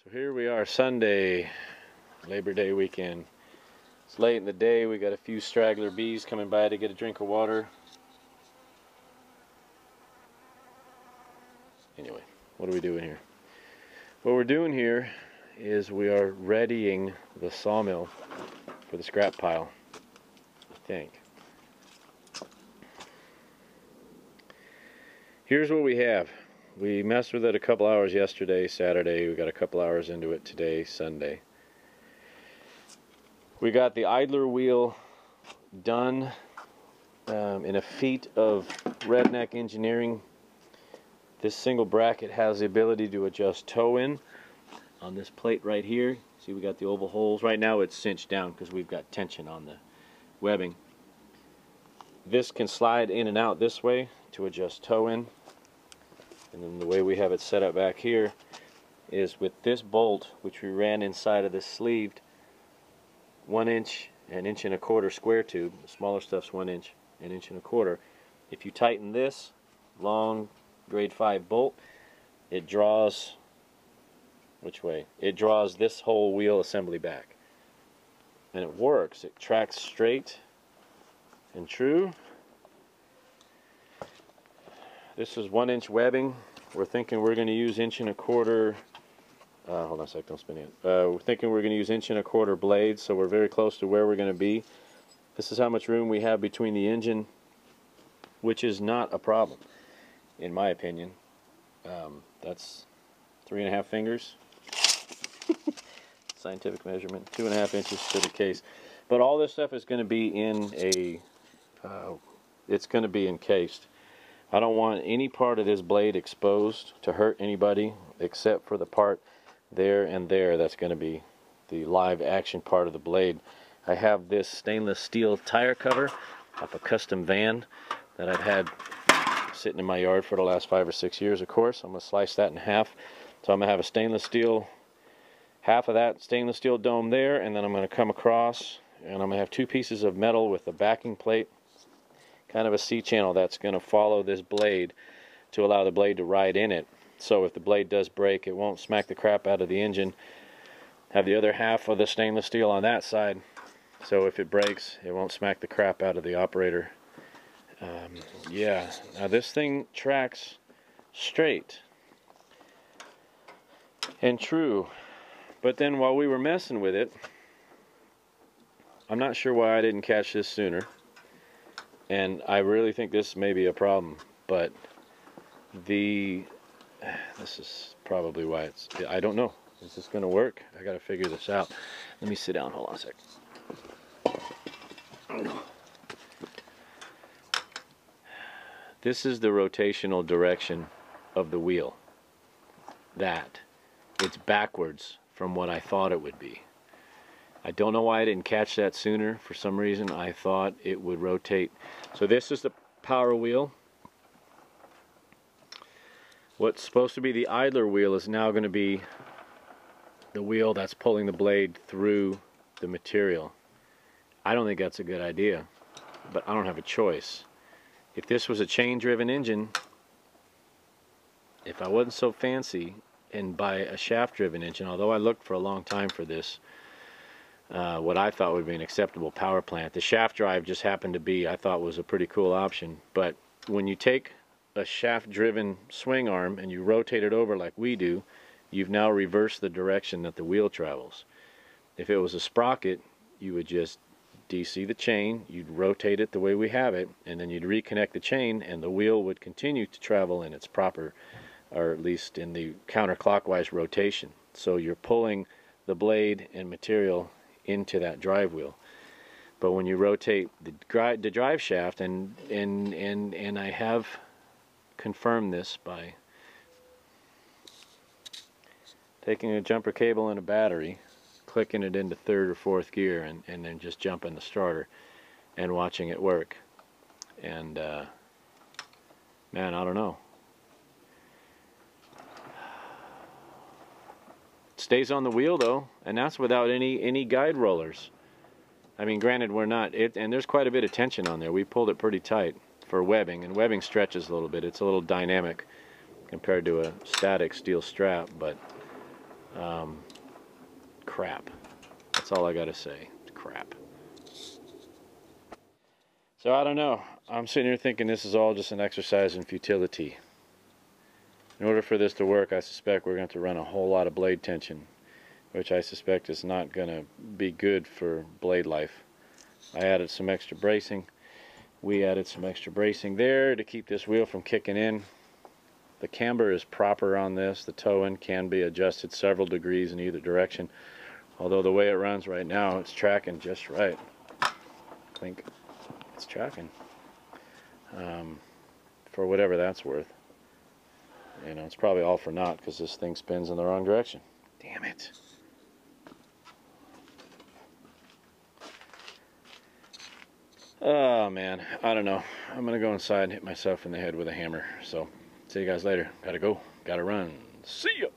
So here we are, Sunday, Labor Day weekend. It's late in the day. We got a few straggler bees coming by to get a drink of water. Anyway, what are we doing here? What we're doing here is we are readying the sawmill for the scrap pile, I think. Here's what we have. We messed with it a couple hours yesterday, Saturday. We got a couple hours into it today, Sunday. We got the idler wheel done in a feat of redneck engineering. This single bracket has the ability to adjust toe in on this plate right here. See, we got the oval holes. Right now it's cinched down because we've got tension on the webbing. This can slide in and out this way to adjust toe in. And then the way we have it set up back here is with this bolt, which we ran inside of this sleeved 1 inch and 1.25 inch square tube. The smaller stuff's 1 inch and 1.25 inch. If you tighten this long grade 5 bolt, it draws, which way? It draws this whole wheel assembly back. And it works. It tracks straight and true. This is 1 inch webbing. We're thinking we're going to use 1.25 inch. Hold on a sec, don't spin it. We're thinking we're going to use 1.25 inch blades, so we're very close to where we're going to be. This is how much room we have between the engine, which is not a problem, in my opinion. That's 3.5 fingers. Scientific measurement, 2.5 inches to the case. But all this stuff is going to be in a. It's going to be encased. I don't want any part of this blade exposed to hurt anybody except for the part there and there. That's going to be the live action part of the blade. I have this stainless steel tire cover off a custom van that I've had sitting in my yard for the last 5 or 6 years, of course. I'm going to slice that in half. So I'm going to have a stainless steel, half of that stainless steel dome there, and then I'm going to come across and I'm going to have 2 pieces of metal with a backing plate, kind of a C-channel that's going to follow this blade to allow the blade to ride in it. So if the blade does break, it won't smack the crap out of the engine. Have the other half of the stainless steel on that side, so if it breaks, it won't smack the crap out of the operator. Yeah, now this thing tracks straight and true. But then while we were messing with it, I'm not sure why I didn't catch this sooner. And I really think this may be a problem, but this is probably why it's, I don't know. Is this going to work? I got to figure this out. Let me sit down, hold on a sec. This is the rotational direction of the wheel. That. It's backwards from what I thought it would be. I don't know why I didn't catch that sooner. For some reason I thought it would rotate. So this is the power wheel. What's supposed to be the idler wheel is now going to be the wheel that's pulling the blade through the material. I don't think that's a good idea, but I don't have a choice. If this was a chain driven engine, if I wasn't so fancy and buy a shaft driven engine, although I looked for a long time for this, what I thought would be an acceptable power plant. The shaft drive just happened to be, I thought, was a pretty cool option. But when you take a shaft driven swing arm and you rotate it over like we do, you've now reversed the direction that the wheel travels. If it was a sprocket, you would just DC the chain, you'd rotate it the way we have it, and then you'd reconnect the chain and the wheel would continue to travel in its proper, or at least in the counterclockwise rotation. So you're pulling the blade and material into that drive wheel. But when you rotate the drive shaft, and I have confirmed this by taking a jumper cable and a battery, clicking it into 3rd or 4th gear, and then just jumping the starter and watching it work. And man, I don't know. Stays on the wheel though, and that's without any guide rollers. I mean, granted, we're not, and there's quite a bit of tension on there. We pulled it pretty tight for webbing, and webbing stretches a little bit. It's a little dynamic compared to a static steel strap, but Crap. That's all I gotta say. Crap. So I don't know. I'm sitting here thinking this is all just an exercise in futility. In order for this to work, I suspect we're going to run a whole lot of blade tension, which I suspect is not going to be good for blade life. I added some extra bracing. We added some extra bracing there to keep this wheel from kicking in. The camber is proper on this. The toe-in can be adjusted several degrees in either direction. Although the way it runs right now, it's tracking just right. I think it's tracking. For whatever that's worth. You know, it's probably all for naught because this thing spins in the wrong direction. Damn it. Oh man, I don't know. I'm gonna go inside and hit myself in the head with a hammer. So, see you guys later. Gotta go. Gotta run. See ya.